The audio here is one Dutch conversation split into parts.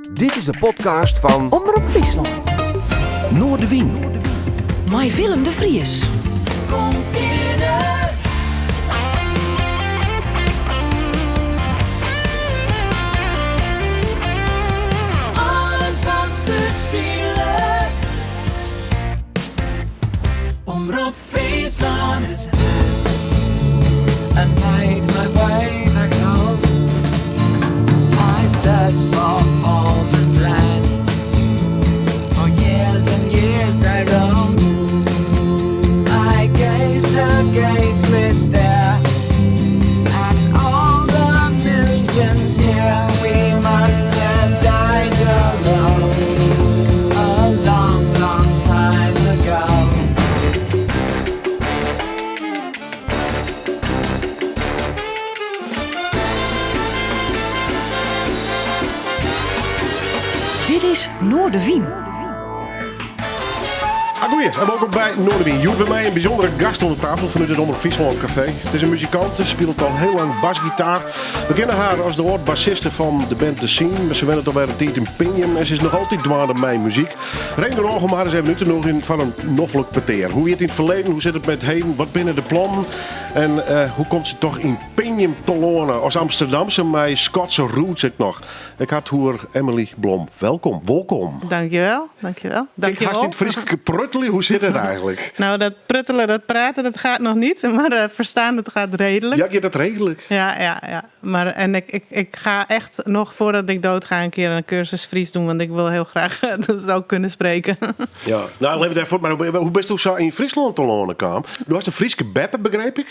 Dit is de podcast van Omroep Friesland. Noordewien. Met Willem de Vries. Kom verder. Alles wat er speelt. Omroep Friesland. And made my way back home. I searched for home and land. For years and years I roamed. I gazed against there at all the millions here. We must have died alone a long, long time ago. Dit is Noordewien. Goeie, en welkom bij Noordewien. Joep bij mij een bijzondere gast aan de tafel vanuit het Omroep Friesland Café. Het is een muzikant, ze speelt al heel lang basgitaar. We kennen haar als de oud-bassiste van de band The Scene. Maar ze wennen alweer een tijd in Pinjum en ze is nog altijd dwaande mijn muziek. Reden nog om haar eens even nu te nog in van een noffelijk peteer. Hoe je het in het verleden, hoe zit het met heden, wat binnen de plannen? En hoe komt ze toch in Pinjum te lonen als Amsterdamse met Schotse roots ik nog? Ik had hier Emily Blom. Welkom. Dankjewel. Ik had dit Frieske pruttelen. Hoe zit het eigenlijk? Nou, dat pruttelen, dat praten, dat gaat nog niet. Maar verstaan, dat gaat redelijk. Ja, je dat redelijk. Ja. Maar, en ik ga echt nog voordat ik dood ga een keer een cursus Fries doen. Want ik wil heel graag dat ook kunnen spreken. Ja, nou leef daarvoor. Maar hoe best hoe zo in Friesland te lonen kwam? Du was een Frieske beppe, begreep ik?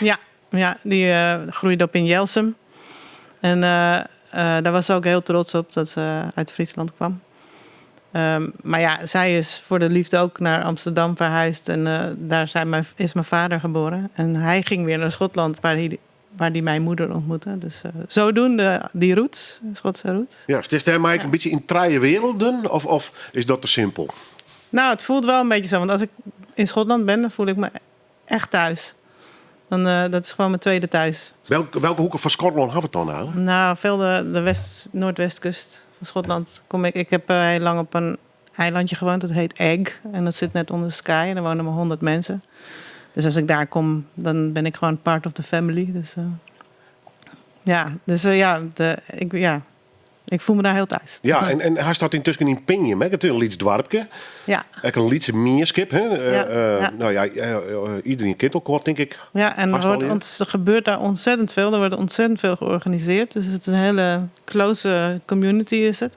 Ja, die groeide op in Jelsum. En daar was ze ook heel trots op dat ze uit Friesland kwam. Maar ja, zij is voor de liefde ook naar Amsterdam verhuisd. En daar is mijn vader geboren. En hij ging weer naar Schotland, waar hij mijn moeder ontmoette. Dus zodoende die roots, Schotse roots. Ja, is het eigenlijk een beetje in treie werelden? Of is dat te simpel? Nou, het voelt wel een beetje zo. Want als ik in Schotland ben, dan voel ik me echt thuis. Dat is gewoon mijn tweede thuis. Welke hoeken van Schotland hebben we het dan nou? Nou, veel de noordwestkust van Schotland kom ik. Ik heb heel lang op een eilandje gewoond, dat heet Egg. En dat zit net onder Skye en daar wonen maar 100 mensen. Dus als ik daar kom, dan ben ik gewoon part of the family. Ik voel me daar heel thuis. Ja, en hij staat intussen in Pinjum, hè? Het is een Lieds dorpje. Ja. Ook een Liedse meerskip, hè? Ja. Nou ja, iedereen kent elkaar, denk ik. Ja, en er gebeurt daar ontzettend veel. Er wordt ontzettend veel georganiseerd. Dus het is een hele close community is het.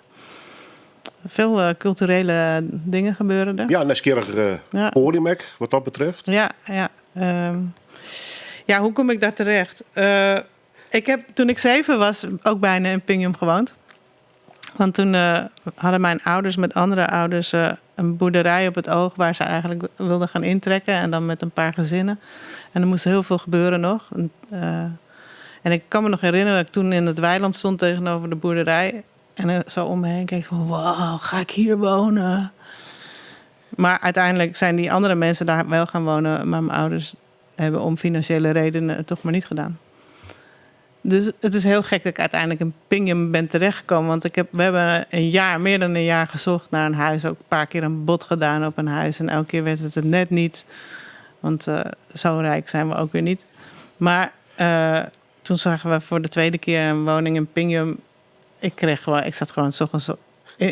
Veel culturele dingen gebeuren er. Ja, een nieuwsgierig podium, wat dat betreft. Ja, hoe kom ik daar terecht? Ik heb toen ik 7 was ook bijna in Pinjum gewoond. Want toen hadden mijn ouders met andere ouders een boerderij op het oog waar ze eigenlijk wilden gaan intrekken. En dan met een paar gezinnen. En er moest heel veel gebeuren nog. En ik kan me nog herinneren dat ik toen in het weiland stond tegenover de boerderij. En zo om me heen keek van, wauw, ga ik hier wonen? Maar uiteindelijk zijn die andere mensen daar wel gaan wonen. Maar mijn ouders hebben om financiële redenen het toch maar niet gedaan. Dus het is heel gek dat ik uiteindelijk in Pinjum ben terechtgekomen. Want we hebben meer dan een jaar gezocht naar een huis. Ook een paar keer een bod gedaan op een huis. En elke keer werd het er net niet. Want zo rijk zijn we ook weer niet. Maar toen zagen we voor de tweede keer een woning in Pinjum. Ik zat gewoon 's ochtends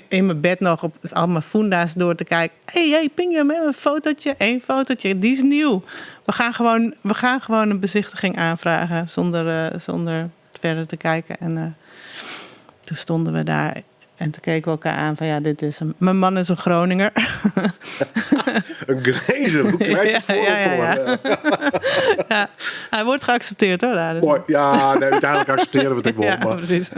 in mijn bed nog op al mijn funda's door te kijken. Hey, Pinjum, een fotootje. 1 fotootje, die is nieuw. We gaan gewoon een bezichtiging aanvragen zonder verder te kijken. En toen stonden we daar en toen keken we elkaar aan van ja, dit is hem. Mijn man is een Groninger. Een Grezer, hoe krijg je het voor? Ja, hij wordt geaccepteerd hoor. Daar, dus. Mooi. Ja, nee, uiteindelijk accepteren we het ook wel. Ja, maar. precies.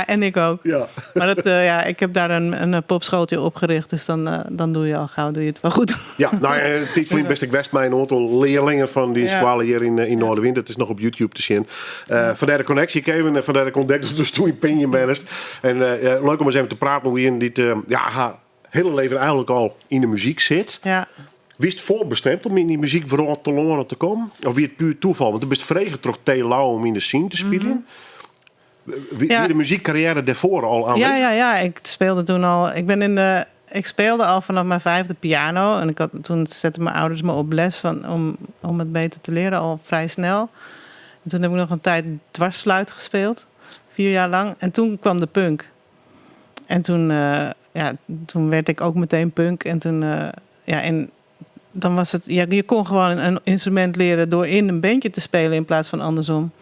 En ik ook. Ja. Maar ik heb daar een popschooltje opgericht. Dus dan doe je al gauw het wel goed. Ja, nou, dit vriend best ik west mij een aantal leerlingen van die squalen hier in Noordewien. Dat is nog op YouTube te zien. Vandaar de connectie geven en vandaar de ontdekking dus toen in Pinjum ben. En leuk om eens even te praten hoe je in dit haar hele leven eigenlijk al in de muziek zit. Ja. Wie is het voorbestemd om in die muziek vooral te lonen te komen? Of wie het puur toeval? Want het is vregen toch te lauw om in de scene te spelen. Wie de muziekcarrière daarvoor al aan? Ja. Ik speelde toen al. Ik speelde al vanaf mijn 5e piano. En toen zetten mijn ouders me op les om het beter te leren, al vrij snel. En toen heb ik nog een tijd dwarsfluit gespeeld. 4 jaar lang. En toen kwam de punk. En toen werd ik ook meteen punk. En toen, dan was het. Ja, je kon gewoon een instrument leren door in een bandje te spelen in plaats van andersom.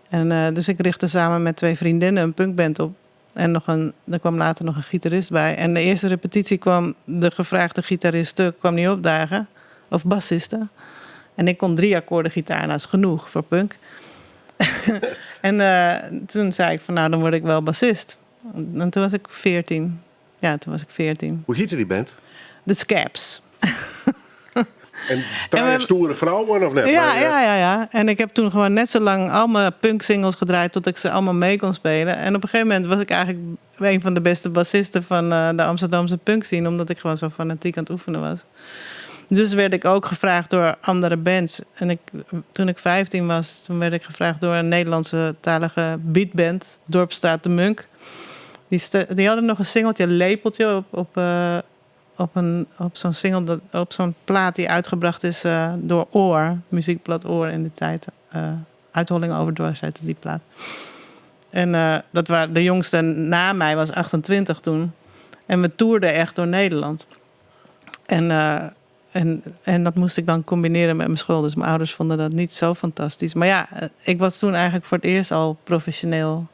En dus ik richtte samen met 2 vriendinnen een punkband op. En er kwam later nog een gitarist bij. En de eerste repetitie kwam de gevraagde gitarist kwam niet opdagen. Of bassiste. En ik kon 3 akkoorden gitaar. Nou, dat is genoeg voor punk. En toen zei ik van, nou, dan word ik wel bassist. En toen was ik 14. Ja, toen was ik 14. Hoe heette die band? The Scabs. En draaien stoere vrouwen of net? Ja. En ik heb toen gewoon net zo lang al mijn punk-singles gedraaid tot ik ze allemaal mee kon spelen. En op een gegeven moment was ik eigenlijk een van de beste bassisten van de Amsterdamse punkscene, omdat ik gewoon zo fanatiek aan het oefenen was. Dus werd ik ook gevraagd door andere bands. En toen ik 15 was, toen werd ik gevraagd door een Nederlandse talige beatband, Dorpstraat de Munk. Die hadden nog een singeltje, lepeltje op zo'n single, op zo'n plaat die uitgebracht is door Oor, muziekblad Oor in de tijd. Uitholling over doorzet, die plaat. En dat waren de jongste na mij was 28 toen. En we toerden echt door Nederland. En dat moest ik dan combineren met mijn school. Dus mijn ouders vonden dat niet zo fantastisch. Maar ja, ik was toen eigenlijk voor het eerst al professioneel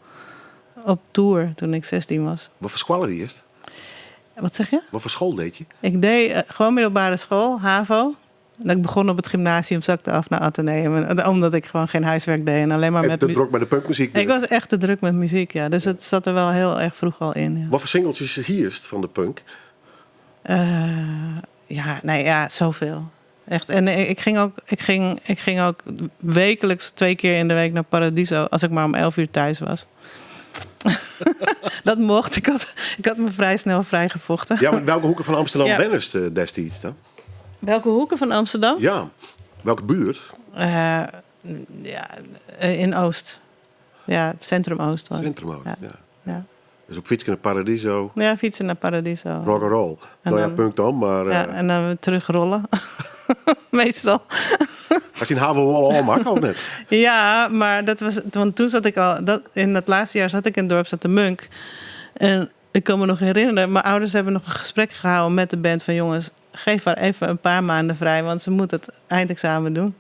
op tour toen ik 16 was. Wat voor school die is? Wat zeg je? Wat voor school deed je? Ik deed gewoon middelbare school, HAVO. En ik begon op het gymnasium, zakte af naar Atheneum. Omdat ik gewoon geen huiswerk deed. En alleen maar met te druk met de punkmuziek. Dus. Ik was echt te druk met muziek, ja. Dus het zat er wel heel erg vroeg al in. Ja. Wat voor singeltjes hierst van de punk? Zoveel. Echt. En ik ging ook wekelijks 2 keer in de week naar Paradiso. Als ik maar om 11 uur thuis was. Dat mocht. Ik had me vrij snel vrijgevochten. Ja, maar welke hoeken van Amsterdam wennest destijds dan? Welke hoeken van Amsterdam? Ja, welke buurt? In Oost. Ja, Centrum Oost. Centrum Oost, ja. Dus op fietsen naar Paradiso. Ja, fietsen naar Paradiso. Rock and roll. Punk dan, maar... en dan weer terugrollen. Meestal. Als je een HAVO al maakt, of net? Ja, maar dat was... Want toen zat ik al... in het laatste jaar zat ik in het dorp, zat de Munk. En ik kan me nog herinneren... Mijn ouders hebben nog een gesprek gehouden met de band van... jongens, geef haar even een paar maanden vrij... want ze moet het eindexamen doen.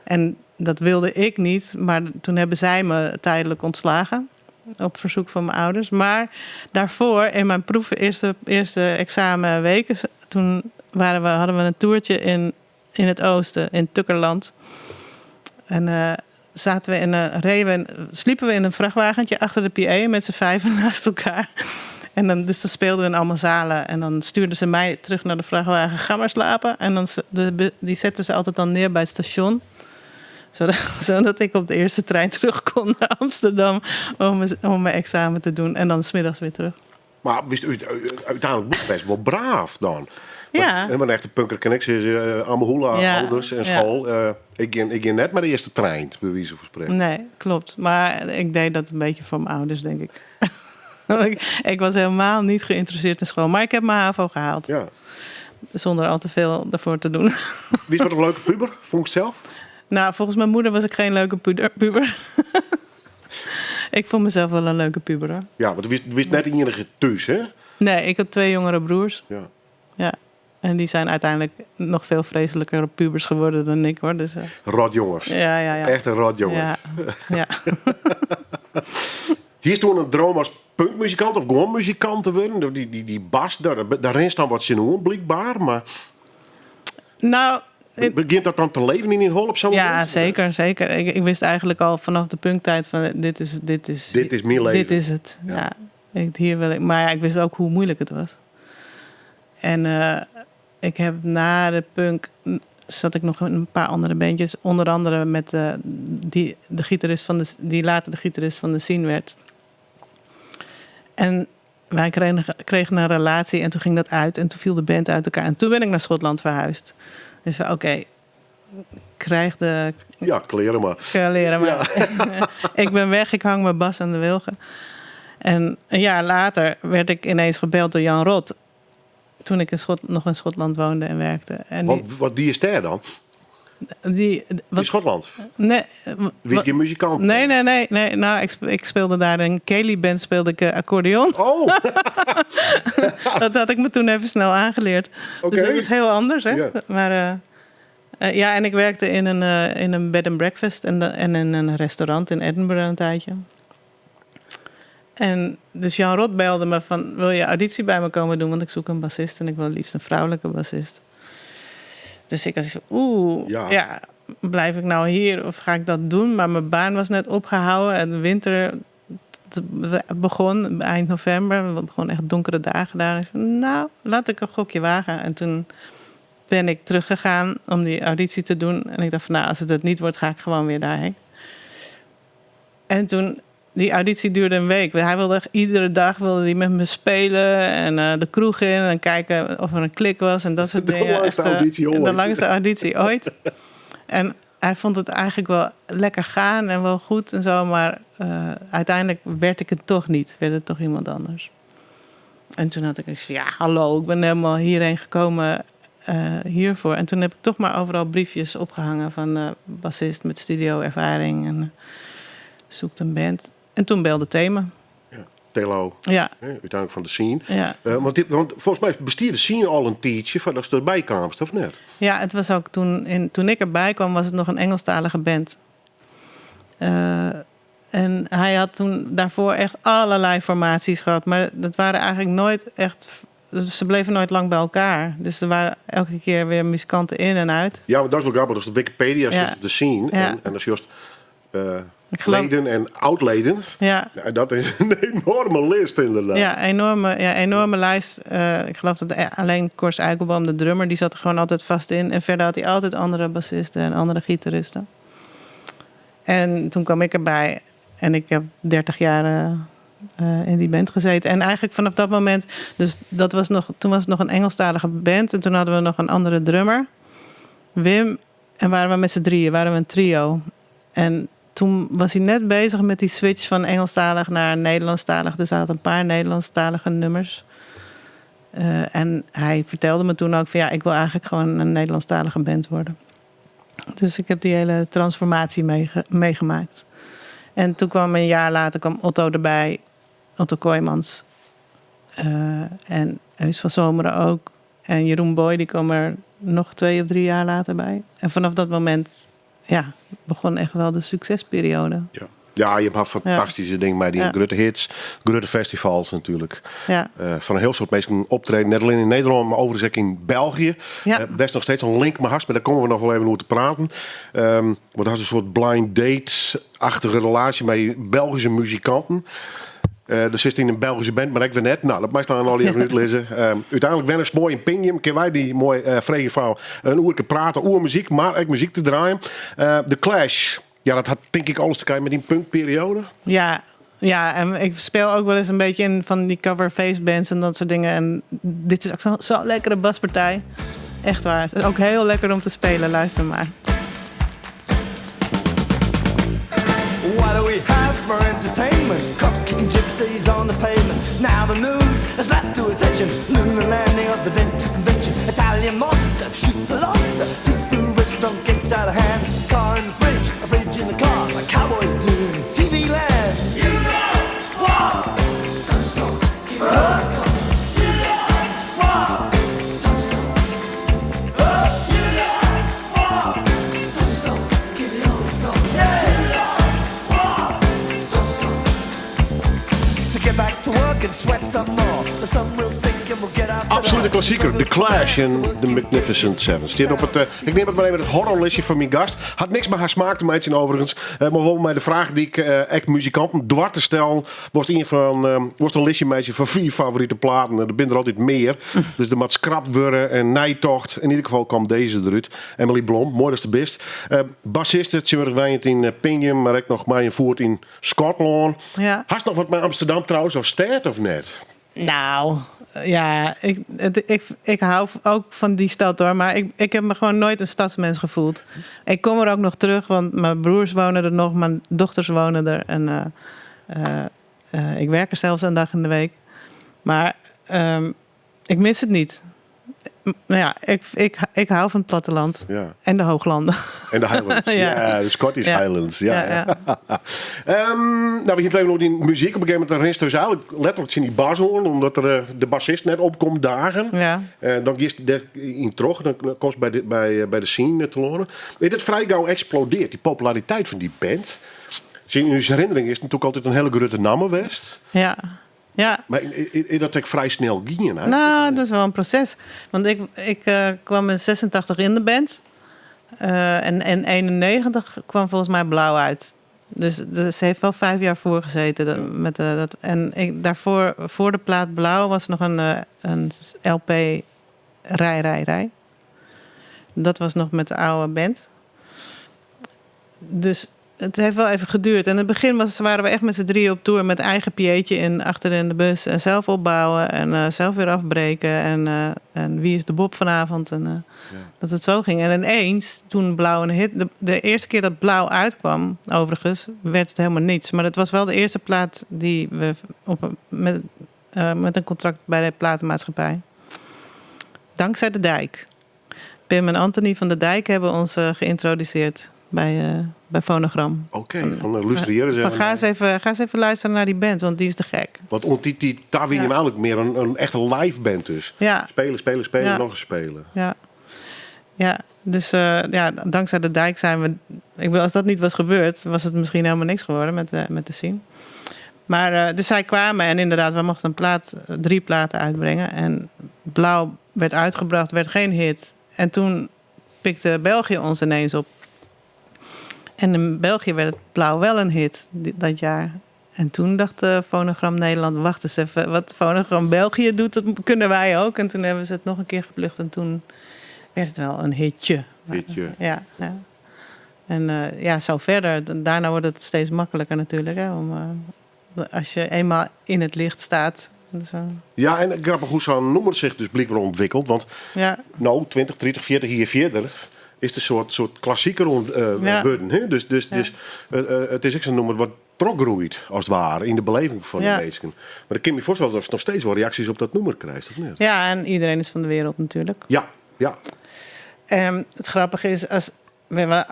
En dat wilde ik niet. Maar toen hebben zij me tijdelijk ontslagen... op verzoek van mijn ouders. Maar daarvoor, in mijn eerste examenweken... toen hadden we een toertje in het oosten, in Tukkerland. En sliepen we in een vrachtwagentje achter de PA... met z'n 5 naast elkaar. En dan speelden we in allemaal zalen. En dan stuurden ze mij terug naar de vrachtwagen. Ga maar slapen. En dan die zetten ze altijd dan neer bij het station... Zodat ik op de eerste trein terug kon naar Amsterdam om mijn examen te doen. En dan 's middags weer terug. Maar wist u uiteindelijk best wel braaf dan? Ja. Want een echte punker connectie is Amahula, ouders en school. Ja. Ik ging net met de eerste trein, bij wijze van spreken. Nee, klopt. Maar ik deed dat een beetje voor mijn ouders, denk ik. Ik was helemaal niet geïnteresseerd in school. Maar ik heb mijn HAVO gehaald. Ja. Zonder al te veel ervoor te doen. Wie is wat een leuke puber? Vond ik zelf? Nou, volgens mijn moeder was ik geen leuke puber. Ik vond mezelf wel een leuke puber, hoor. Ja, want je wist net enige thuis, hè? Nee, ik had 2 jongere broers. Ja. En die zijn uiteindelijk nog veel vreselijker pubers geworden dan ik, hoor. Dus, rotjongens. Ja. Echt een rotjongens. Ja. Hier is toen een droom als punkmuzikant of gewoon muzikant te worden. Die bas, daar rent dan wat zin in, blijkbaar. Maar... Nou... Begint dat dan te leven in hol op zo'n moment? Ja, zeker. Ik wist eigenlijk al vanaf de punktijd van dit is mijn leven. Dit is het. Ja. Hier wil ik. Maar ja, ik wist ook hoe moeilijk het was. En ik heb na de punk zat ik nog in een paar andere bandjes, onder andere met de gitarist die later de gitarist van de Scene werd. En wij kregen een relatie en toen ging dat uit en toen viel de band uit elkaar en toen ben ik naar Schotland verhuisd. Dus oké, krijg de Ja, kleren maar. leren. Maar ik ben weg, ik hang mijn bas aan de wilgen. En een jaar later werd ik ineens gebeld door Jan Rot. Toen ik nog in Schotland woonde en werkte. En Die is daar dan? In Schotland? Nee. Wie is je muzikant? Nee. Nou, ik speelde daar in Kelly Band, speelde ik accordeon. Oh! Dat had ik me toen even snel aangeleerd. Oké. Dus dat is heel anders, hè? Ja. Maar en ik werkte in een bed and breakfast en in een restaurant in Edinburgh een tijdje. En dus Jan Rot belde me van, wil je auditie bij me komen doen? Want ik zoek een bassist en ik wil liefst een vrouwelijke bassist. Dus ik dacht, ja, blijf ik nou hier of ga ik dat doen? Maar mijn baan was net opgehouden en de winter begon eind november. Het begon echt donkere dagen daar. En ik zei, nou, laat ik een gokje wagen. En toen ben ik teruggegaan om die auditie te doen. En ik dacht van, nou, als het het niet wordt, ga ik gewoon weer daarheen. En toen, die auditie duurde een week. Hij wilde echt, iedere dag met me spelen en de kroeg in en kijken of er een klik was en dat soort dingen. De langste auditie ooit. De langste auditie ooit. En hij vond het eigenlijk wel lekker gaan en wel goed en zo, maar uiteindelijk werd ik het toch niet. Werd het toch iemand anders. En toen had ik gezegd, ja, hallo, ik ben helemaal hierheen gekomen hiervoor. En toen heb ik toch maar overal briefjes opgehangen van bassist met studioervaring en zoekt een band. En toen belde Thema. Ja, Telo. Ja. Uiteindelijk van de scene. Ja. Want volgens mij bestiert de scene al een tijdje van als je erbij kwam, of net? Ja, het was ook toen ik erbij kwam, was het nog een Engelstalige band. En hij had toen daarvoor echt allerlei formaties gehad. Maar dat waren eigenlijk nooit echt. Ze bleven nooit lang bij elkaar. Dus er waren elke keer weer muzikanten in en uit. Ja, maar dat is wel grappig. Dus de Wikipedia is de scene. Ja. En dat is juist geloof- leden en oud-leden. Ja. Ja, dat is een enorme list inderdaad. Ja, enorme lijst. Ik geloof dat alleen Kors Eikelboom, de drummer, die zat er gewoon altijd vast in. En verder had hij altijd andere bassisten en andere gitaristen. En toen kwam ik erbij en ik heb 30 jaar in die band gezeten. En eigenlijk vanaf dat moment, dus toen was het nog een Engelstalige band. En toen hadden we nog een andere drummer, Wim. En waren we met z'n drieën, waren we een trio. En toen was hij net bezig met die switch van Engelstalig naar Nederlandstalig. Dus hij had een paar Nederlandstalige nummers. En hij vertelde me toen ook van, ja, ik wil eigenlijk gewoon een Nederlandstalige band worden. Dus ik heb die hele transformatie meegemaakt. En toen kwam een jaar later Otto erbij. Otto Kooijmans. En Eus van Zomeren ook. En Jeroen Boy, die kwam er nog 2 of 3 jaar later bij. En vanaf dat moment begon echt wel de succesperiode. Ja, je hebt fantastische dingen bij die grote hits, grote festivals natuurlijk. Ja. Van een heel soort mensen optreden, net alleen in Nederland, maar overigens ook in België. Ja. Er is nog steeds een link met Hast, maar daar komen we nog wel even over te praten. Want dat is een soort blind date-achtige relatie met Belgische muzikanten. Er zit in een Belgische band, maar ik weet net. Nou, dat mag dan al even uitlezen. Uiteindelijk wennen ze mooi in Pingjum. Kunnen wij die mooi vregen van een uurtje praten, muziek, maar ook muziek te draaien. The Clash. Ja, dat had denk ik alles te krijgen met die punkperiode. Ja, en ik speel ook wel eens een beetje in van die cover-face bands en dat soort dingen. En dit is ook zo'n lekkere baspartij. Echt waar. Het is ook heel lekker om te spelen. Luister maar. What do we have for entertainment? Cops kicking gypsies on the pavement. Now the news has slapped to attention. Lunar landing of the dentist convention. Italian monster shoots a lobster. Seafood restaurant gets out of hand. Car in the fridge, a fridge in the car. Like cowboys do in TV land. You know what? Don't stop, keep it up. You know what? Don't stop. You know what? Don't stop, keep it on, let's go. Yeah. Get back to work and sweat some more. The sun will sink and we'll get out. Absolute klassieker, The Clash en The Magnificent Seven. Staat op het, ik neem het maar even het horrorlistje van mijn gast. Had niks met haar smaak te maken overigens. Maar wel met de vraag die ik echt muzikanten dwars te stellen. Was een listje meisje van 4 favoriete platen. Er zijn er altijd meer. Dus de mat scrapt worden en Nijtocht. In ieder geval kwam deze eruit. Emily Blom, mooi als de best. Bassiste, het in Pingjum, maar ook nog maar voert in Scotland. Ja. Had nog wat met Amsterdam trouwens, of stad of net? Nou, ja, ik hou ook van die stad hoor. Maar ik heb me gewoon nooit een stadsmens gevoeld. Ik kom er ook nog terug, want mijn broers wonen er nog. Mijn dochters wonen er. En ik werk er zelfs een dag in de week. Maar ik mis het niet. Nou ja, ik hou van het platteland. Ja. En de hooglanden. En de Highlands. Ja. De Scottish Ja. Highlands. Ja. Ja. Nou, we gingen nog in muziek. Op een gegeven moment is dus eigenlijk letterlijk zien die bashoorn, omdat er de bassist net opkomt dagen. Ja. Dan is hij in terug. Dan komt bij de scene te horen. Is het vrij gauw explodeert, die populariteit van die band. In uw herinnering is het natuurlijk altijd een hele grote naam geweest. Ja. Ja. Maar is dat ook vrij snel ging? Nou, dat is wel een proces. Want ik kwam in 86 in de band. En in 91 kwam volgens mij Blauw uit. Dus ze heeft wel 5 jaar voor gezeten. Daarvoor, voor de plaat Blauw, was nog een LP Rij. Dat was nog met de oude band. Dus het heeft wel even geduurd. En in het begin waren we echt met z'n drieën op tour met eigen piëtje achter in de bus. En zelf opbouwen en zelf weer afbreken. En wie is de Bob vanavond? En dat het zo ging. En ineens, toen Blauw een hit... De eerste keer dat Blauw uitkwam, overigens, werd het helemaal niets. Maar het was wel de eerste plaat die we met een contract bij de platenmaatschappij. Dankzij de Dijk. Pim en Anthony van de Dijk hebben ons geïntroduceerd bij Phonogram. Oké, van de lustreren zeggen. Ga eens even luisteren naar die band, want die is te gek. Want daar wil je hem eigenlijk meer een echte live band dus. Ja. Spelen, Ja. nog eens spelen. Ja. Dus dankzij de Dijk zijn we... Ik bedoel, als dat niet was gebeurd, was het misschien helemaal niks geworden met de scene. Maar dus zij kwamen en inderdaad, we mochten 3 platen uitbrengen. En Blauw werd uitgebracht, werd geen hit. En toen pikte België ons ineens op. En in België werd het Blauw wel een hit dat jaar. En toen dacht Phonogram Nederland, wacht eens even, wat Phonogram België doet, dat kunnen wij ook. En toen hebben ze het nog een keer geplukt en toen werd het wel een hitje. Ja. En zo verder. Daarna wordt het steeds makkelijker natuurlijk. Hè, als je eenmaal in het licht staat. Ja, en grappig hoe zo'n nummer zich dus blijkbaar ontwikkelt. Want 20, 30, 40 jaar verder is het een soort klassieker worden. Hè? Dus het is echt zo'n nummer wat trokgroeit, als het ware, in de beleving van de mensen. Maar ik kan me voorstellen dat je nog steeds wel reacties op dat nummer krijgt, of niet? Ja, en iedereen is van de wereld natuurlijk. Ja. Het grappige is, als we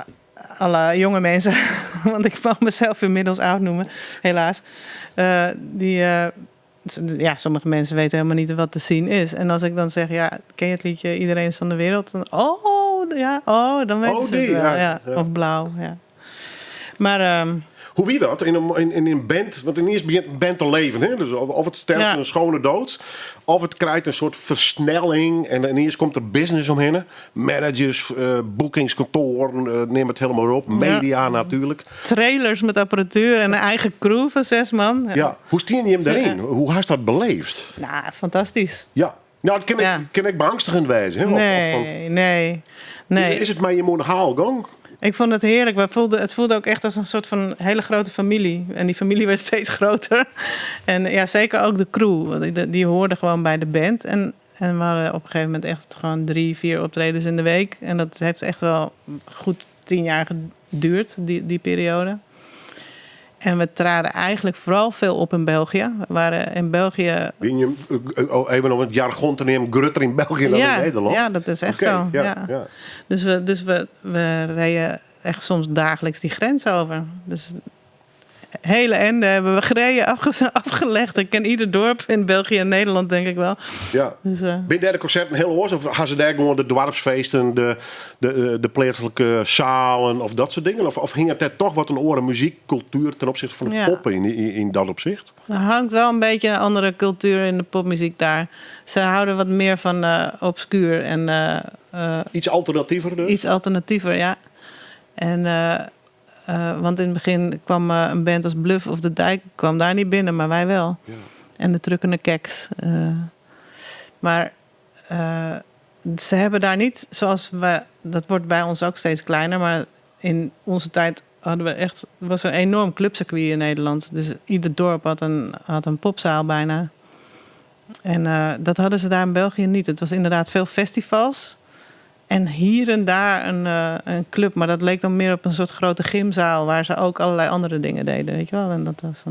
alle jonge mensen, want ik mag mezelf inmiddels oud noemen, helaas, sommige mensen weten helemaal niet wat te zien is. En als ik dan zeg, ken je het liedje Iedereen is van de wereld? Dan, dan weten ze het wel. Ja. Of Blauw, ja. Maar... Hoe wie dat in een band? Want ineens begint een band te leven. Hè? Dus of het sterft een schone dood. Of het krijgt een soort versnelling. En ineens komt er business omheen. Managers, boekingskantoor, neem het helemaal op. Media natuurlijk. Trailers met apparatuur en een eigen crew van 6 man. Ja. Hoe steen je hem erin? Hoe had je dat beleefd? Nou, fantastisch. Ja. Nou, dat kan ik beangstigend wijzen. Hè? Nee. Is het maar je moet haalgang? Ik vond het heerlijk. Het voelde ook echt als een soort van hele grote familie. En die familie werd steeds groter. En zeker ook de crew. Die hoorde gewoon bij de band. En we hadden op een gegeven moment echt gewoon 3-4 optredens in de week. En dat heeft echt wel goed 10 jaar geduurd, die periode. En we traden eigenlijk vooral veel op in België. We waren in België... Even om het jargon te nemen, grutter in België dan in Nederland? Ja, dat is echt zo. Ja. Dus we reden echt soms dagelijks die grens over. Dus hele ende hebben we gereden, afgelegd. Ik ken ieder dorp in België en Nederland, denk ik wel. Ja. Dus, ben daar de concerten heel oors? Of gaan ze daar gewoon de dorpsfeesten, de plaatselijke zalen of dat soort dingen? Of hing het er toch wat een oren muziekcultuur ten opzichte van de poppen in dat opzicht? Er hangt wel een beetje een andere cultuur in de popmuziek daar. Ze houden wat meer van obscuur en... iets alternatiever dus? Iets alternatiever, ja. En... want in het begin kwam een band als Bluff of de Dijk kwam daar niet binnen, maar wij wel. Ja. En de Trukkende Keks. Maar ze hebben daar niet, zoals we... Dat wordt bij ons ook steeds kleiner, maar in onze tijd was er een enorm clubcircuit in Nederland. Dus ieder dorp had een popzaal bijna. En dat hadden ze daar in België niet. Het was inderdaad veel festivals. En hier en daar een club. Maar dat leek dan meer op een soort grote gymzaal... waar ze ook allerlei andere dingen deden, weet je wel. En dat was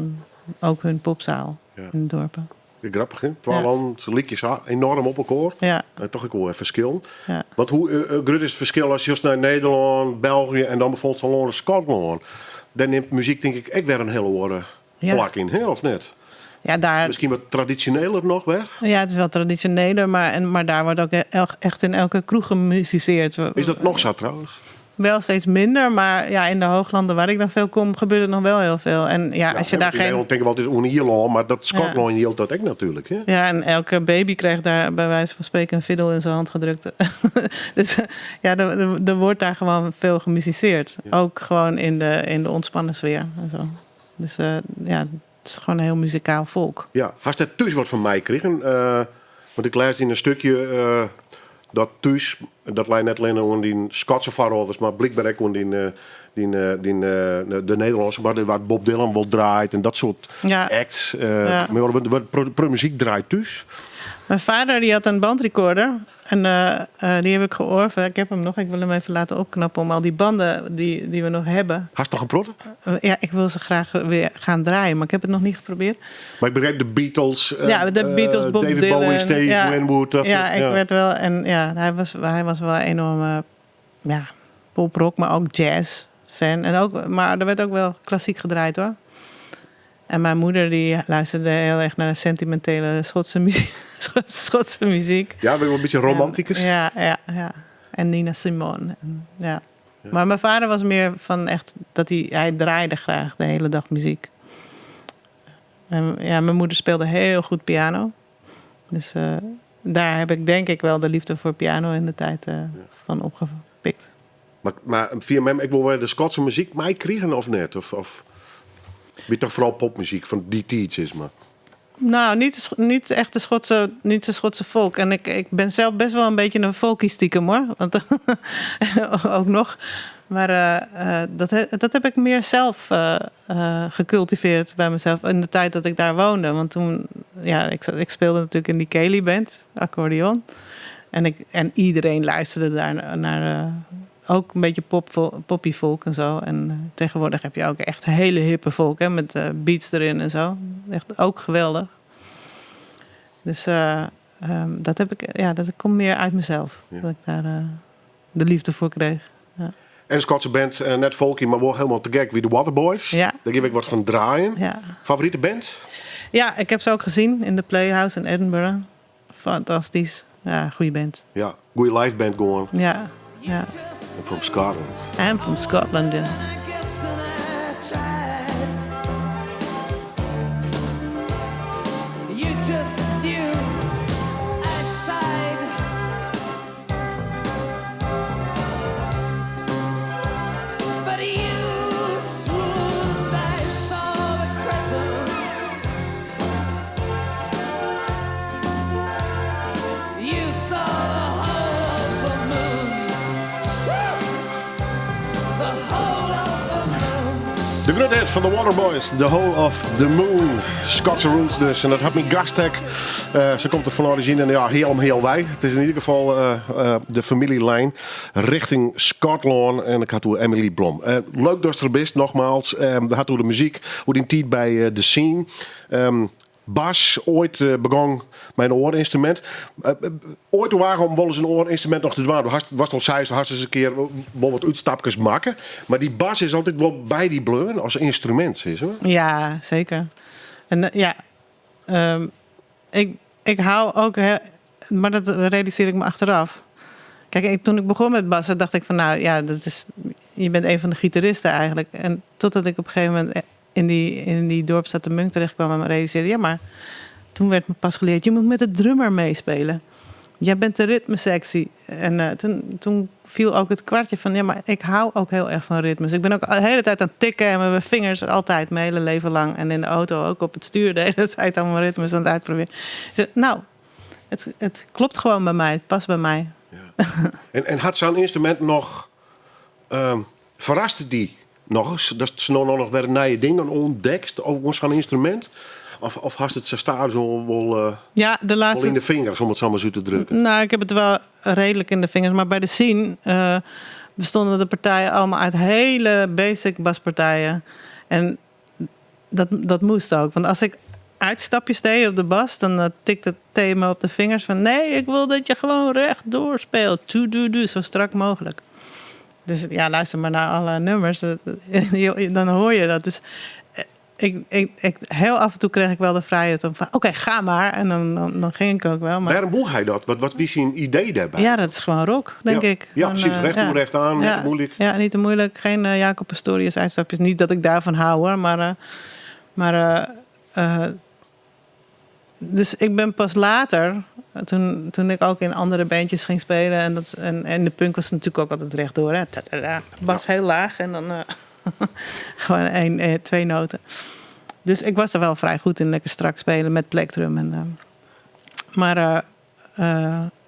ook hun popzaal in de dorpen. Grappig, hè? Terwijl ze liedjes enorm op elkaar. Ja. Toch ook wel even verschil. Ja. Want hoe groot is het verschil als je naar Nederland, België... en dan bijvoorbeeld zo naar Schotland... dan neemt muziek denk ik ook weer een hele oren plak in, hè? Of net? Ja, daar... Misschien wat traditioneler nog weer? Ja, het is wel traditioneler, maar daar wordt ook echt in elke kroeg gemusiceerd. Is dat nog zo trouwens? Wel steeds minder, maar ja, in de hooglanden waar ik dan veel kom, gebeurt het nog wel heel veel. En ja, als je daar geen... Ik denk wel altijd een Ierland, maar dat Schotland hield dat ook natuurlijk. Hè? Ja, en elke baby kreeg daar bij wijze van spreken een fiddle in zijn hand gedrukt. Dus ja, er wordt daar gewoon veel gemusiceerd. Ja. Ook gewoon in de ontspannen sfeer en zo. Dus ja, het is gewoon een heel muzikaal volk. Ja, had je thuis wat van mij gekregen? Want ik lees in een stukje dat thuis, dat lijkt net alleen aan die Schotse varouders, maar blijkbaar ook aan de Nederlandse, waar Bob Dylan wel draait en dat soort acts. Maar wat muziek draait thuis? Mijn vader die had een bandrecorder en die heb ik georven. Ik heb hem nog, ik wil hem even laten opknappen om al die banden die we nog hebben. Had je toch geprotten? Ja, ik wil ze graag weer gaan draaien, maar ik heb het nog niet geprobeerd. Maar ik begreep de Beatles, de Beatles, Bob David Dylan, Bowie, Steve Winwood. Ik werd wel, en ja, hij was wel een enorme poprock, maar ook jazz fan. En ook, maar er werd ook wel klassiek gedraaid hoor. En mijn moeder die luisterde heel erg naar sentimentele Schotse muziek. Ja, we een beetje romanticus. Ja. En Nina Simone. Ja. Maar mijn vader was meer van echt dat hij draaide graag de hele dag muziek. En ja, mijn moeder speelde heel goed piano. Dus daar heb ik denk ik wel de liefde voor piano in de tijd van opgepikt. Maar via mij, ik wil wel de Schotse muziek mij krijgen of net? Of wie toch vooral popmuziek van die tijd is maar. Nou, niet echt de Schotse folk. En ik ben zelf best wel een beetje een folkie stiekem hoor. Want, ook nog. Maar dat heb ik meer zelf gecultiveerd bij mezelf in de tijd dat ik daar woonde. Want toen, ja, ik speelde natuurlijk in die Kelly band, accordeon. En iedereen luisterde daar naar ook een beetje poppy folk en zo. En tegenwoordig heb je ook echt hele hippe folk, hè, met beats erin en zo. Echt ook geweldig. Dus dat heb ik, dat komt meer uit mezelf. Ja. Dat ik daar de liefde voor kreeg. Ja. En een Schotse band, net folky, maar wel helemaal te gek wie de Waterboys. Ja. Daar geef ik wat van draaien. Ja. Favoriete band? Ja, ik heb ze ook gezien in de Playhouse in Edinburgh. Fantastisch. Ja, goede band. Ja, goede live band gewoon. Ja. From Scotland. I'm from Scotland. Yeah. De grote hit van de Waterboys, The Whole of the Moon. Schotse roots dus. En dat had mijn gastek. Ze komt er van origine en ja, heel wij. Het is in ieder geval de familielijn richting Schotland. En ik had toen Emily Blom. Leuk dat je er bent, nogmaals. We hadden de muziek, hoe die tijd bij The Scene. Bas, ooit begon met een oorinstrument. Ooit waren om wel eens een oorinstrument nog te doen. Was al zei, had ze eens een keer wel wat uitstapjes maken. Maar die bas is altijd wel bij die bleun als instrument, is hoor. Ja, zeker. En ik hou ook, maar dat realiseer ik me achteraf. Kijk, toen ik begon met bassen, dacht ik van nou ja, je bent een van de gitaristen eigenlijk. En totdat ik op een gegeven moment in die dorpsstad de Munk terecht kwam en me realiseerde, ja, maar toen werd me pas geleerd, je moet met de drummer meespelen. Jij bent de ritmesectie. En toen viel ook het kwartje van, ja, maar ik hou ook heel erg van ritmes. Ik ben ook de hele tijd aan het tikken en met mijn vingers altijd mijn hele leven lang. En in de auto ook op het stuur de hele tijd allemaal ritmes aan het uitproberen. Dus, nou, het klopt gewoon bij mij. Het past bij mij. Ja. En had zo'n instrument nog, verraste die nog eens? Dat ze nog weer nieuwe dingen ontdekt over zo'n instrument? Of hast het zo staan zo wel Ja, de in laatste... de vingers, om het zo maar zo te drukken? Nou, ik heb het wel redelijk in de vingers. Maar bij de scene bestonden de partijen allemaal uit hele basic baspartijen. En dat moest ook. Want als ik uitstapjes deed op de bas, dan tikte Theo me op de vingers van... Nee, ik wil dat je gewoon recht doorspeelt. Zo strak mogelijk. Dus ja, luister maar naar alle nummers. Dan hoor je dat. Dus heel af en toe kreeg ik wel de vrijheid om van... Oké, ga maar. En dan ging ik ook wel. Maar... Waarom boeg hij dat? Wat was zijn idee daarbij? Ja, dat is gewoon rock, denk ik. Ja, En, precies. Recht toe, recht aan. Niet te moeilijk. Ja, niet te moeilijk. Geen Jacob Pastorius uitstapjes. Niet dat ik daarvan hou, hoor. Maar dus ik ben pas later... Toen ik ook in andere bandjes ging spelen... En de punk was natuurlijk ook altijd rechtdoor. Hè? Bas heel laag en dan... gewoon 2 noten. Dus ik was er wel vrij goed in. Lekker strak spelen met plektrum.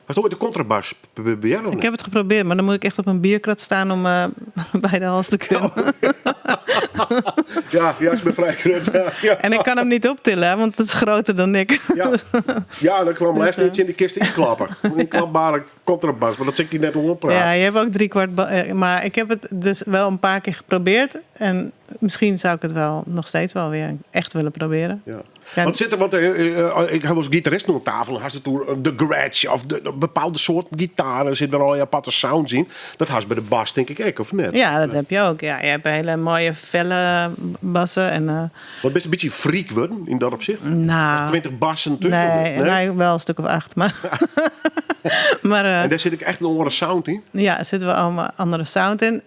Hast je ooit de contrabas proberen? Ik heb het geprobeerd, maar dan moet ik echt op een bierkrat staan om bij de hals te kunnen. Ja, is me vrij groot. Ja. En ik kan hem niet optillen, hè, want het is groter dan ik. Ja, dan kwam les niet in de kist inklappen. Een inklapbare contrabas, maar dat zit hij net ompraten. Ja, je hebt ook 3/4... Maar ik heb het dus wel een paar keer geprobeerd. En misschien zou ik het wel nog steeds wel weer echt willen proberen. Ja. Ja, Ik heb als gitarist nog aan tafel. Dan had het toen de Gretsch of de bepaalde soort gitaar. Er zit wel al een aparte sounds in. Dat had bij de bas, denk ik, of net? Ja, dat heb je ook. Ja, je hebt hele mooie felle bassen. En, Wat best een beetje freak worden in dat opzicht? nou, 20 bassen tussen? nee, wel een stuk of 8. Maar, maar en daar zit ik echt een andere sound in? ja, er zit wel allemaal andere sound in.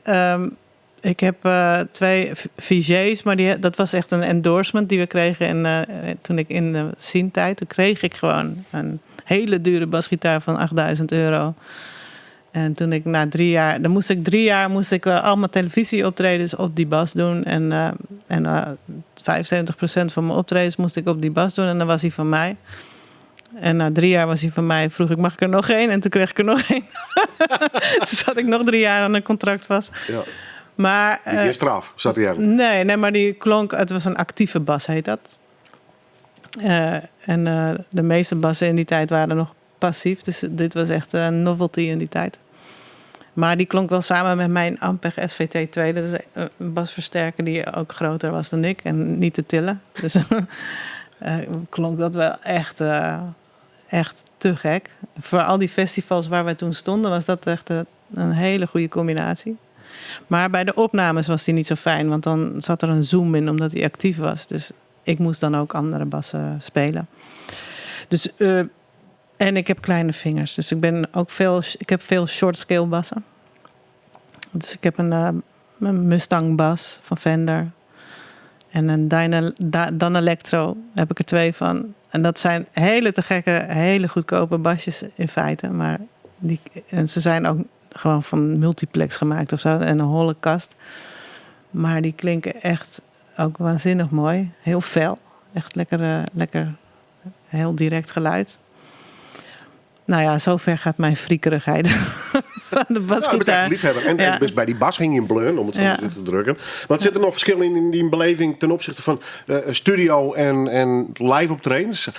Ik heb 2 VJ's, maar dat was echt een endorsement die we kregen toen ik in de scene-tijd. Toen kreeg ik gewoon een hele dure basgitaar van €8.000. En toen ik na 3 jaar... Dan moest ik 3 jaar allemaal televisieoptredens op die bas doen. En 75% van mijn optredens moest ik op die bas doen. En dan was hij van mij. En na 3 jaar was hij van mij. Vroeg ik, mag ik er nog 1? En toen kreeg ik er nog 1. Toen zat ik nog 3 jaar aan een contract vast. Ja. Maar, Die is straf, zat hij aan. Nee, maar die klonk... Het was een actieve bas, heet dat. De meeste bassen in die tijd waren nog passief. Dus dit was echt een novelty in die tijd. Maar die klonk wel samen met mijn Ampeg SVT2. Dat is een basversterker die ook groter was dan ik. En niet te tillen. Dus klonk dat wel echt te gek. Voor al die festivals waar wij toen stonden... was dat echt een hele goede combinatie. Maar bij de opnames was die niet zo fijn. Want dan zat er een zoom in, omdat hij actief was. Dus ik moest dan ook andere bassen spelen. Dus, en ik heb kleine vingers. Dus ik heb veel short scale bassen. Dus ik heb een Mustang bas van Fender. En een Dan Electro heb ik er 2 van. En dat zijn hele te gekke, hele goedkope basjes in feite. Maar ze zijn ook gewoon van multiplex gemaakt of zo. En een holle kast. Maar die klinken echt ook waanzinnig mooi. Heel fel. Echt lekker heel direct geluid. Nou ja, zover gaat mijn friekerigheid van de basgitaar. Ja, dat ben echt liefhebber. En dus bij die bas ging je in blun, om het zo te drukken. Want zit er nog verschillen in die beleving ten opzichte van studio en live optredens?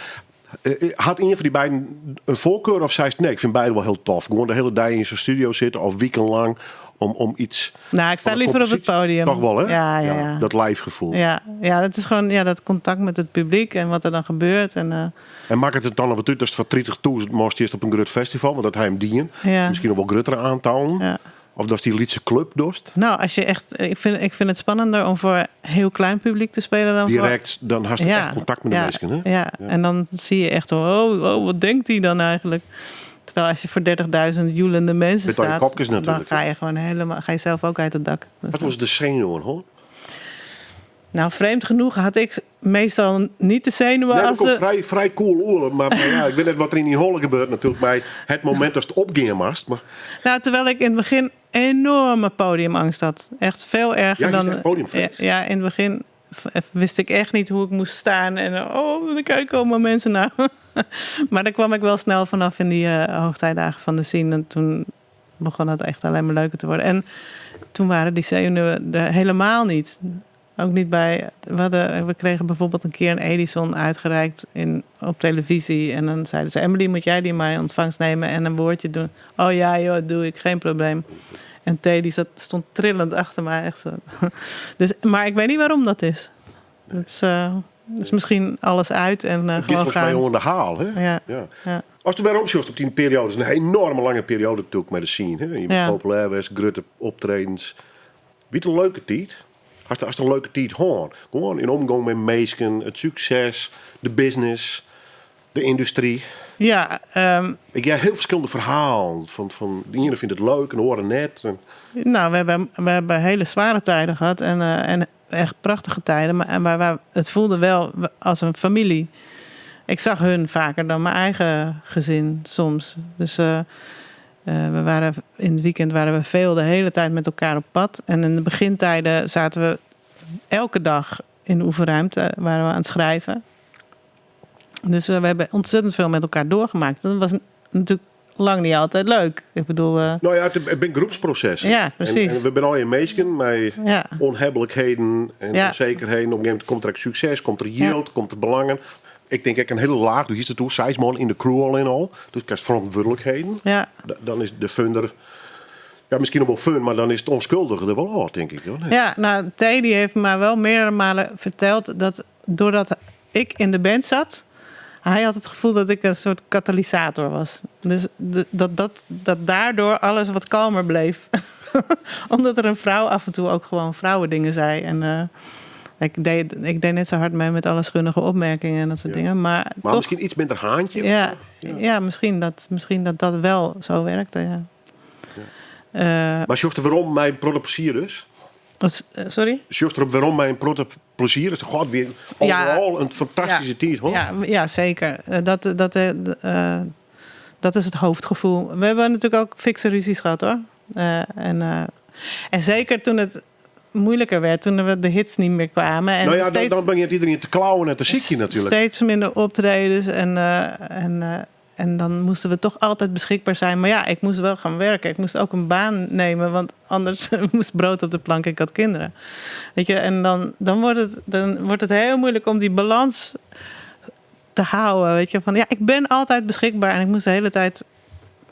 Had een van die beiden een voorkeur of zei ze nee, ik vind beide wel heel tof. Gewoon de hele dag in zo'n studio zitten of weekendlang om iets... Nou, ik sta liever op het podium. Toch wel, hè? Ja. Dat live gevoel. Ja, dat is gewoon dat contact met het publiek en wat er dan gebeurt. En maakt het dan nog wat uit als het voor 30.000 moest eerst op een groot festival, want dat hij hem dienen. Ja. Misschien nog wel grotere aantallen. Ja. Of dat is die Lietse club dorst. Nou, als je echt, ik vind het spannender om voor heel klein publiek te spelen dan direct, dan had je echt contact met de mensen. Hè? Ja, en dan zie je echt, wat denkt hij dan eigenlijk? Terwijl als je voor 30.000 joelende mensen staat, dan ga je gewoon ga je zelf ook uit het dak. Wat was de zenuwen, hoor? Nou, vreemd genoeg had ik meestal niet de zenuwen. Nee, dat komt vrij cool oor. Maar ja, ik weet net wat er in die holle gebeurt natuurlijk bij het moment als het opgingen was. Maar... Nou, terwijl ik in het begin enorme podiumangst had. Echt veel erger dan... Ja, in het begin wist ik echt niet hoe ik moest staan. En dan kijken allemaal mensen naar. Maar daar kwam ik wel snel vanaf in die hoogtijdagen van de scene. En toen begon het echt alleen maar leuker te worden. En toen waren die zenuwen er helemaal niet. ook niet bij... We kregen bijvoorbeeld een keer een Edison uitgereikt op televisie. En dan zeiden ze, Emily, moet jij die maar in ontvangst nemen en een woordje doen? Oh ja, joh, doe ik, geen probleem. En Teddy stond trillend achter mij. Echt zo. Dus, maar ik weet niet waarom dat is. Dat is misschien alles uit en Het is gewoon volgens mij gaan. onder de haal. Hè? Ja. Als je weer opzocht op die periode, is een enorme lange periode natuurlijk met de scene. Hè? Je Ja. populair was, grote optredens. Wie een leuke tijd? Als het een leuke tijd hoor. Gewoon in omgang met mensen, het succes, de business, de industrie. Ja, Ik heb heel verschillende verhalen. Van de ene vindt het leuk en de andere net. En, nou, we hebben hele zware tijden gehad en echt prachtige tijden. Maar het voelde wel als een familie. Ik zag hun vaker dan mijn eigen gezin soms. Dus in het weekend waren we veel de hele tijd met elkaar op pad. En in de begintijden zaten we elke dag in de oefenruimte, waren we aan het schrijven. Dus we hebben ontzettend veel met elkaar doorgemaakt. Dat was natuurlijk lang niet altijd leuk. Ik bedoel... nou ja, het ben groepsproces. Ja, precies. En we zijn al in meesken met Ja. onhebbelijkheden en Ja. onzekerheden. Op een gegeven moment komt er succes, komt er yield, komt er belangen. Ik denk ik een hele laag, dus hier toe, 6 man in de crew al in al. Dus ik heb verantwoordelijkheden. Ja. Dan is de funder, ja misschien nog wel fun, maar dan is het onschuldige er wel uit, denk ik. Hoor. Nee. Ja, nou, Teddy heeft me wel meerdere malen verteld dat doordat ik in de band zat, hij had het gevoel dat ik een soort katalysator was. Dus dat daardoor alles wat kalmer bleef. Omdat er een vrouw af en toe ook gewoon vrouwendingen zei. En ik deed net zo hard mee met alle schunnige opmerkingen en dat soort dingen. Maar toch, misschien iets minder haantje. ja, misschien dat wel zo werkte. Ja. Maar zocht er waarom mijn plezier dus? Sorry? Zocht er waarom mijn plezier is? God, weer overal een fantastische tijd, hoor. Ja, zeker. Dat is het hoofdgevoel. We hebben natuurlijk ook fikse ruzies gehad, hoor. En zeker toen het moeilijker werd, toen we de hits niet meer kwamen. En Nou ja, dan ben je het iedereen te klauwen en te ziekje natuurlijk. Steeds minder optredens en dan moesten we toch altijd beschikbaar zijn. Maar ja, ik moest wel gaan werken. Ik moest ook een baan nemen, want anders moest brood op de plank. Ik had kinderen. Weet je, en dan wordt het heel moeilijk om die balans te houden. Weet je, van ja, ik ben altijd beschikbaar en ik moest de hele tijd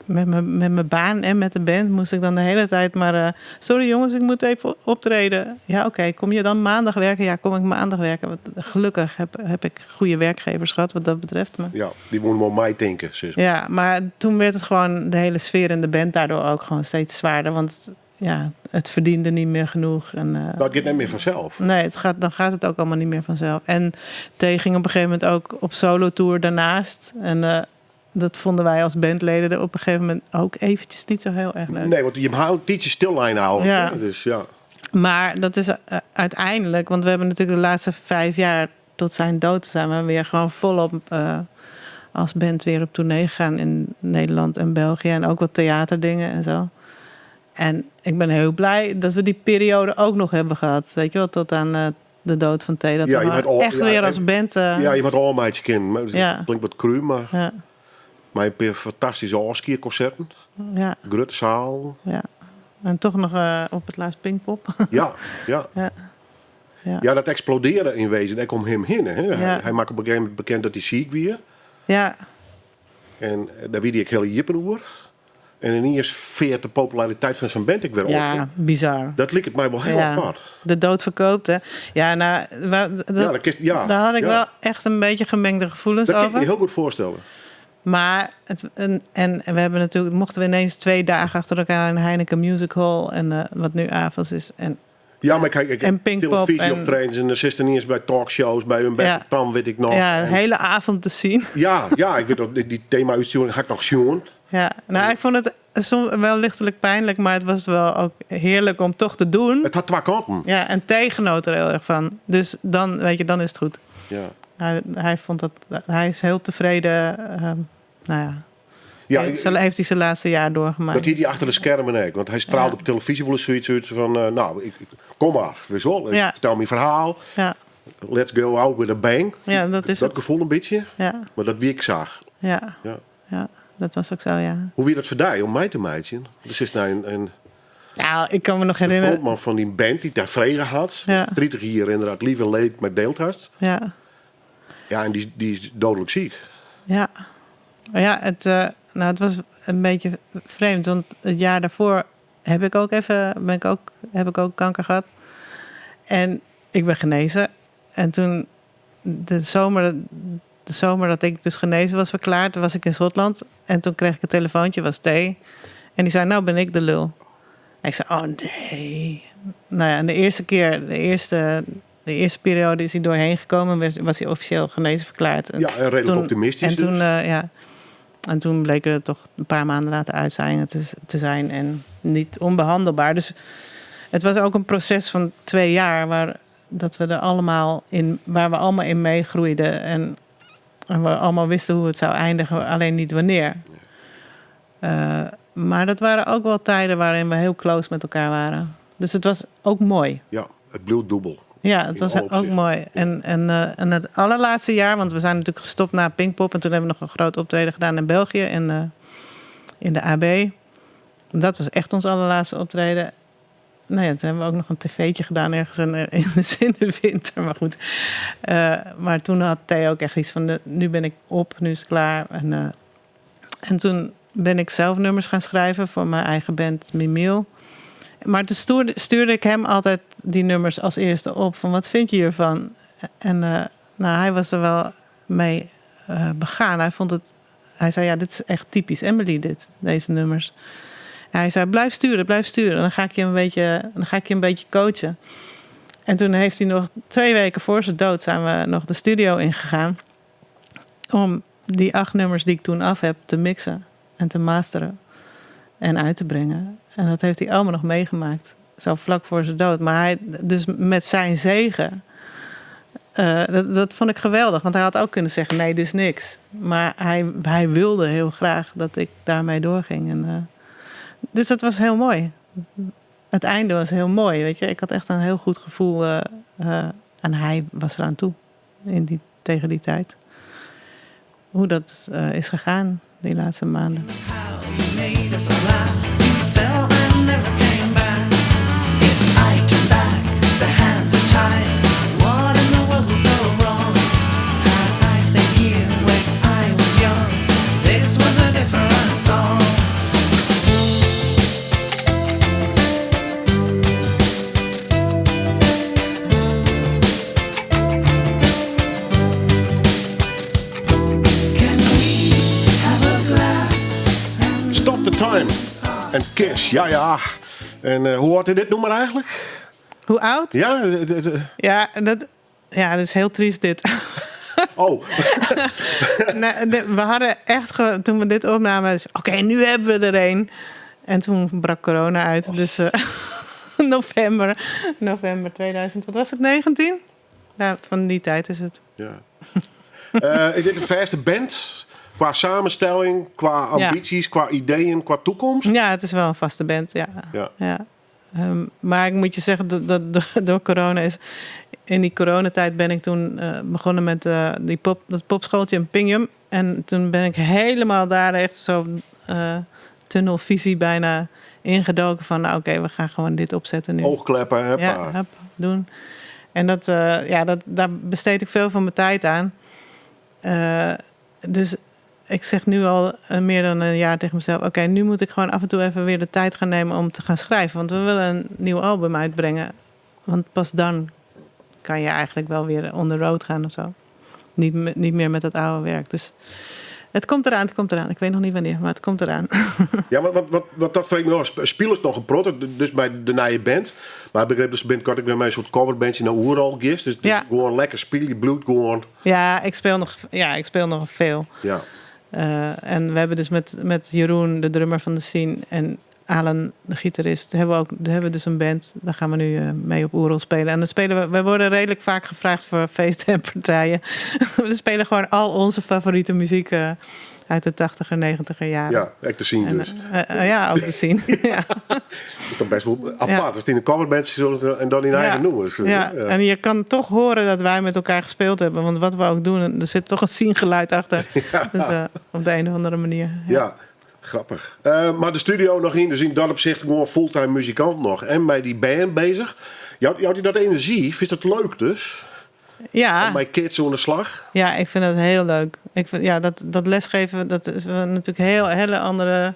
met mijn baan en met de band moest ik dan de hele tijd maar... sorry jongens, ik moet even optreden. Ja, oké, kom je dan maandag werken? Ja, kom ik maandag werken. Want gelukkig heb ik goede werkgevers gehad wat dat betreft. Maar... Ja, die moeten wel mij denken. Ja, maar toen werd het gewoon de hele sfeer in de band daardoor ook gewoon steeds zwaarder. Want ja, het verdiende niet meer genoeg. En, dat gaat niet meer vanzelf. Nee, dan gaat het ook allemaal niet meer vanzelf. En T ging op een gegeven moment ook op solo-tour daarnaast. En... dat vonden wij als bandleden op een gegeven moment ook eventjes niet zo heel erg leuk. Nee, want je houdt iets stillijn houden. Ja. Dus ja. Maar dat is uiteindelijk, want we hebben natuurlijk de laatste 5 jaar tot zijn dood zijn we weer gewoon volop als band weer op tournee gegaan in Nederland en België en ook wat theaterdingen en zo. En ik ben heel blij dat we die periode ook nog hebben gehad. Weet je wel, tot aan de dood van T. Dat Ja, we echt weer als band... ja, je moet al een meidje kennen. Ja. Klinkt wat cru, maar... Ja. Maar je hebt fantastische Oscar-concerten. Ja. Grote zaal. Ja. En toch nog op het laatst Pinkpop. Ja. Ja. Dat explodeerde in wezen. Ik om hem heen. Hè. Ja. Hij maakte op een gegeven moment bekend dat hij ziek was. Ja. En daar wie ik hele jippen over. En ineens veert de populariteit van zijn band ik weer op. Ja, bizar. Dat liet het mij wel heel apart. De dood verkoopt, hè. Ja, nou, daar had ik wel echt een beetje gemengde gevoelens dat over. kan ik me heel goed voorstellen. Maar en we hebben natuurlijk, mochten we ineens 2 dagen achter elkaar in Heineken Music Hall en wat nu avonds is. En Ja, maar kijk, ik en heb Pinkpop televisieoptredens en assisteniers bij talkshows, bij hun bed, dan weet ik nog. Ja, de En, hele avond te zien. ja, ik weet nog, die thema-uitzending had ik nog zien. Ja, nou, ik vond het soms wel lichtelijk pijnlijk, maar het was wel ook heerlijk om toch te doen. Het had 2 kanten. Ja, en T genoot er heel erg van. Dus dan, weet je, dan is het goed. Ja. Hij is heel tevreden. Heeft hij zijn laatste jaar doorgemaakt. Dat hij achter de schermen ook. Want hij straalde op televisie wel eens zoiets uit van... kom maar, wieso? Ik vertel mijn verhaal. Ja. Let's go out with a bang. Ja, dat is dat het. gevoel een beetje. Ja. Maar dat wie ik zag. Ja, dat was ook zo, ja. Hoe wie dat voor jou, om mij te meiden? Dus is nou een Nou, ik kan me nog De herinneren. frontman van die band die daar vregen had. Ja. 30 jaar inderdaad lief en leed met deelt had. Ja, Ja, en die is dodelijk ziek. ja. Maar ja, het was een beetje vreemd. Want het jaar daarvoor heb ik ook kanker gehad. En ik ben genezen. En toen de zomer dat ik dus genezen was verklaard, was ik in Schotland. En toen kreeg ik een telefoontje, was Thee. En die zei, nou ben ik de lul. En ik zei, oh nee. Nou ja, en de eerste periode is hij doorheen gekomen. Was hij officieel genezen verklaard. En Ja, en redelijk optimistisch En toen, dus. En toen bleek het toch een paar maanden later uitzaaien te zijn. En niet onbehandelbaar. Dus het was ook een proces van 2 jaar waar we allemaal in meegroeiden. En we allemaal wisten hoe het zou eindigen, alleen niet wanneer. Maar dat waren ook wel tijden waarin we heel close met elkaar waren. Dus het was ook mooi. Ja, het bloeddubbel. Ja, het was alle ook opzichten. mooi. En het allerlaatste jaar, want we zijn natuurlijk gestopt na Pinkpop. En toen hebben we nog een groot optreden gedaan in België, in de AB. Dat was echt ons allerlaatste optreden. Nou ja, toen hebben we ook nog een tv'tje gedaan ergens in de winter. Maar goed. Maar toen had Theo ook echt iets van, nu ben ik op, nu is het klaar. En toen ben ik zelf nummers gaan schrijven voor mijn eigen band Mimiel. Maar toen stuurde ik hem altijd die nummers als eerste op. Van wat vind je hiervan? En hij was er wel mee begaan. Hij zei, ja, dit is echt typisch Emily, deze nummers. En hij zei, blijf sturen. Dan ga ik je een beetje coachen. En toen heeft hij nog 2 weken voor zijn dood zijn we nog de studio ingegaan. Om die 8 nummers die ik toen af heb te mixen en te masteren en uit te brengen. En dat heeft hij allemaal nog meegemaakt. Zo vlak voor zijn dood. Maar hij, dus met zijn zegen. Dat vond ik geweldig. Want hij had ook kunnen zeggen, nee, dit is niks. Maar hij wilde heel graag dat ik daarmee doorging. Dus dat was heel mooi. Het einde was heel mooi, weet je. Ik had echt een heel goed gevoel. En hij was eraan toe. Tegen die tijd. Hoe dat is gegaan, die laatste maanden. Stop the Time. En Kiss, ja. En hoe oud is dit nummer eigenlijk? Hoe oud? Ja, Ja, dat is heel triest dit. oh. We hadden echt, toen we dit opnamen, dus, oké, nu hebben we er een. En toen brak corona uit. Dus november 2000, wat was het, 19? Nou, van die tijd is het. Ja. Is dit de verste band? Qua samenstelling, qua ambities, qua ideeën, qua toekomst? Ja, het is wel een vaste band, ja. Maar ik moet je zeggen, dat door corona is... In die coronatijd ben ik toen begonnen met dat popschooltje in Pingham. En toen ben ik helemaal daar echt zo tunnelvisie bijna ingedoken. Van nou, oké, we gaan gewoon dit opzetten nu. Oogkleppen, hè? Ja, doen. En daar besteed ik veel van mijn tijd aan. Dus ik zeg nu al meer dan een jaar tegen mezelf... oké, nu moet ik gewoon af en toe even weer de tijd gaan nemen om te gaan schrijven. Want we willen een nieuw album uitbrengen. Want pas dan kan je eigenlijk wel weer on the road gaan of zo. Niet meer met het oude werk. Dus het komt eraan. Ik weet nog niet wanneer, maar het komt eraan. Ja, wat dat vreemd me nog. Spelers nog een prot, dus bij de nieuwe band. Maar ik begreep dus de band kort ik ben bij een soort coverbandje naar Oeral gist. Dus Ja. gewoon lekker spelen, bloed gewoon. Ja, ik speel nog veel. Ja. En we hebben dus met Jeroen, de drummer van de scene, en Alan, de gitarist, hebben we dus een band. Daar gaan we nu mee op Oerol spelen. En dan spelen we worden redelijk vaak gevraagd voor feesten en partijen. We spelen gewoon al onze favoriete muziek uit de 80er, 90er jaren. Ja, echt te zien En, dus. ja, ook te zien. Ja. Dat is toch best wel apart. Ja. Als het in een coverband zullen en dan in eigen noemen. Dus, Ja. En je kan toch horen dat wij met elkaar gespeeld hebben. Want wat we ook doen, er zit toch een scene-geluid achter. Ja. Dus op de een of andere manier. Ja. Grappig. Maar de studio nog in, dus in dat opzicht gewoon fulltime muzikant nog. En bij die band bezig. Jou die dat energie, vindt het leuk dus? Ja. Om bij kids aan de slag? Ja, ik vind dat heel leuk. Ik vind, ja, dat lesgeven, dat is wel natuurlijk een hele andere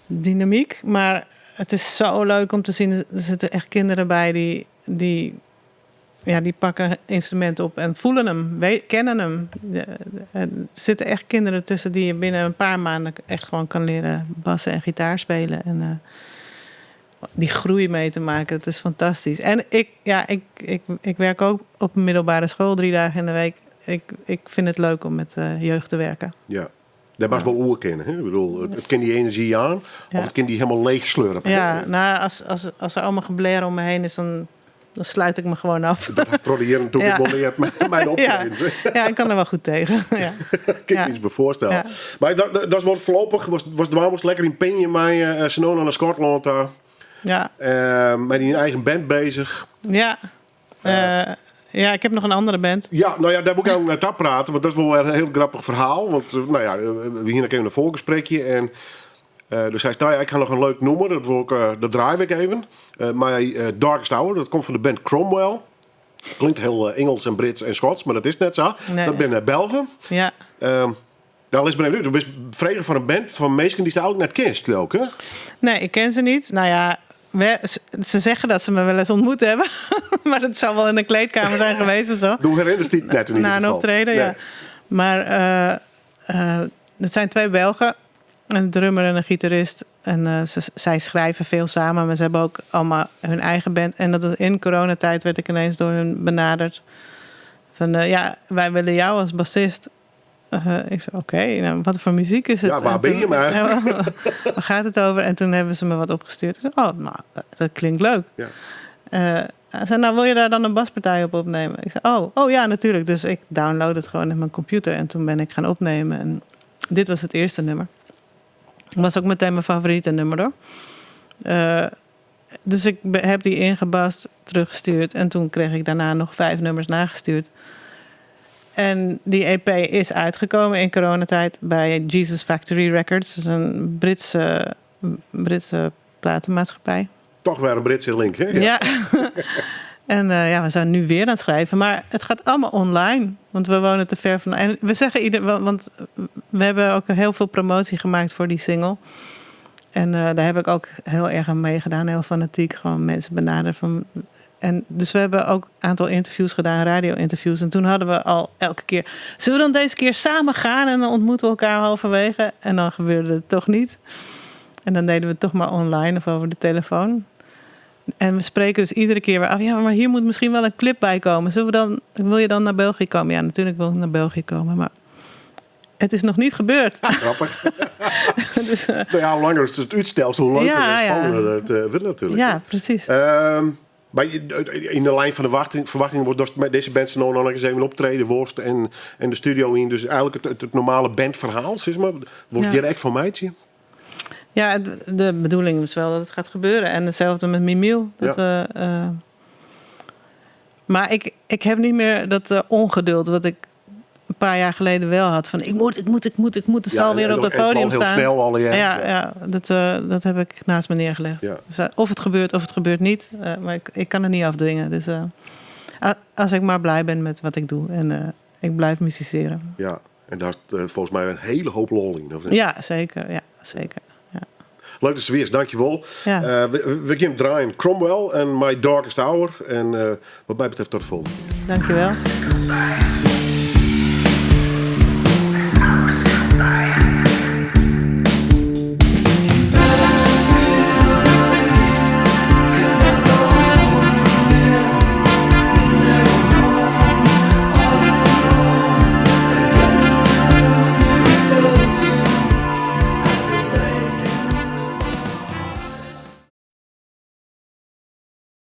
dynamiek. Maar het is zo leuk om te zien. Er zitten echt kinderen bij die pakken instrumenten op en voelen hem, kennen hem. Er zitten echt kinderen tussen die je binnen een paar maanden echt gewoon kan leren bassen en gitaar spelen. En die groei mee te maken, dat is fantastisch. En ik werk ook op een middelbare school 3 dagen in de week. Ik vind het leuk om met jeugd te werken. Ja. Dat was wel oerkennen. Ik bedoel, het kan die energie aan. Ja. Of het kan die helemaal leeg slurpen. Ja, nou, als er allemaal gebler om me heen is, dan sluit ik me gewoon af. Dat had proberen toen ik mondeerd mijn optredens. Ja, ik kan er wel goed tegen. Ja. Kan ik me iets bij voorstellen. Ja. Maar dat is wat voorlopig. Was dwaalmoes lekker in Penje met Senona naar Schotland daar. Ja. Met die eigen band bezig. Ja. Ja, ik heb nog een andere band. Ja, nou ja, daar moet ik ook naar praten. Want dat is wel weer een heel grappig verhaal. Want we hier even een volgesprekje. En dus hij zei, ik ga nog een leuk nummer. Dat draai ik even. My Darkest Hour, dat komt van de band Cromwell. Klinkt heel Engels en Brits en Schots, maar dat is net zo. Nee. Dat ben Belgen. Ja. Daar is benieuwd. Du bent vregen van een band van mensen die ze eigenlijk net kent, ook, hè? Nee, ik ken ze niet. Nou ja, ze zeggen dat ze me wel eens ontmoet hebben. Maar dat zou wel in een kleedkamer zijn geweest of zo. Doe herinnert het net in ieder Na geval. een optreden, Nee. ja. Maar het zijn 2 Belgen. Een drummer en een gitarist. En zij schrijven veel samen. Maar ze hebben ook allemaal hun eigen band. En dat was in coronatijd werd ik ineens door hun benaderd. Van, wij willen jou als bassist. Ik zei, oké, nou, wat voor muziek is het? Ja, waar ben je maar? Waar gaat het over? En toen hebben ze me wat opgestuurd. Ik zei, nou, dat klinkt leuk. Ja. Hij zei, nou, wil je daar dan een baspartij op opnemen? Ik zei, oh ja, natuurlijk. Dus ik download het gewoon in mijn computer. En toen ben ik gaan opnemen. En dit was het eerste nummer. Was ook meteen mijn favoriete nummer, hoor. Dus ik heb die ingebast, teruggestuurd. En toen kreeg ik daarna nog 5 nummers nagestuurd. En die EP is uitgekomen in coronatijd bij Jesus Factory Records. Dat is een Britse platenmaatschappij. Toch weer een Britse link, hè? Ja. En we zijn nu weer aan het schrijven. Maar het gaat allemaal online. Want we wonen te ver van. En we zeggen want we hebben ook heel veel promotie gemaakt voor die single. En daar heb ik ook heel erg aan meegedaan. Heel fanatiek. Gewoon mensen benaderd. En dus we hebben ook een aantal interviews gedaan. Radio-interviews. En toen hadden we al elke keer. Zullen we dan deze keer samen gaan? En dan ontmoeten we elkaar halverwege. En dan gebeurde het toch niet. En dan deden we het toch maar online of over de telefoon. En we spreken dus iedere keer weer af. Ja, maar hier moet misschien wel een clip bij komen. Wil je dan naar België komen? Ja, natuurlijk wil ik naar België komen. Maar het is nog niet gebeurd. Grappig. Dus, hoe langer het uitstelt, hoe leuker en spannender het wordt natuurlijk. Ja, precies. Maar in de lijn van de verwachting wordt dus met deze band nog eens even optreden worst en de studio in. Dus eigenlijk het normale bandverhaal, zeg maar. Wordt hier echt van meidje? Ja, de bedoeling is wel dat het gaat gebeuren. En hetzelfde met Mimiel. Maar ik heb niet meer dat ongeduld wat ik een paar jaar geleden wel had. Van ik moet. Het zal weer op het podium staan. Heel snel al, dat heb ik naast me neergelegd. Ja. Dus, of het gebeurt niet. Maar ik kan het niet afdwingen. Dus als ik maar blij ben met wat ik doe. En ik blijf musiceren. Ja, en daar is volgens mij een hele hoop lol in. Of niet? Ja, zeker. Ja, zeker. Ja. Leuk dat ze weer is, dankjewel. Ja. We gaan draaien Cromwell en My Darkest Hour. En wat mij betreft tot de volgende. Dankjewel.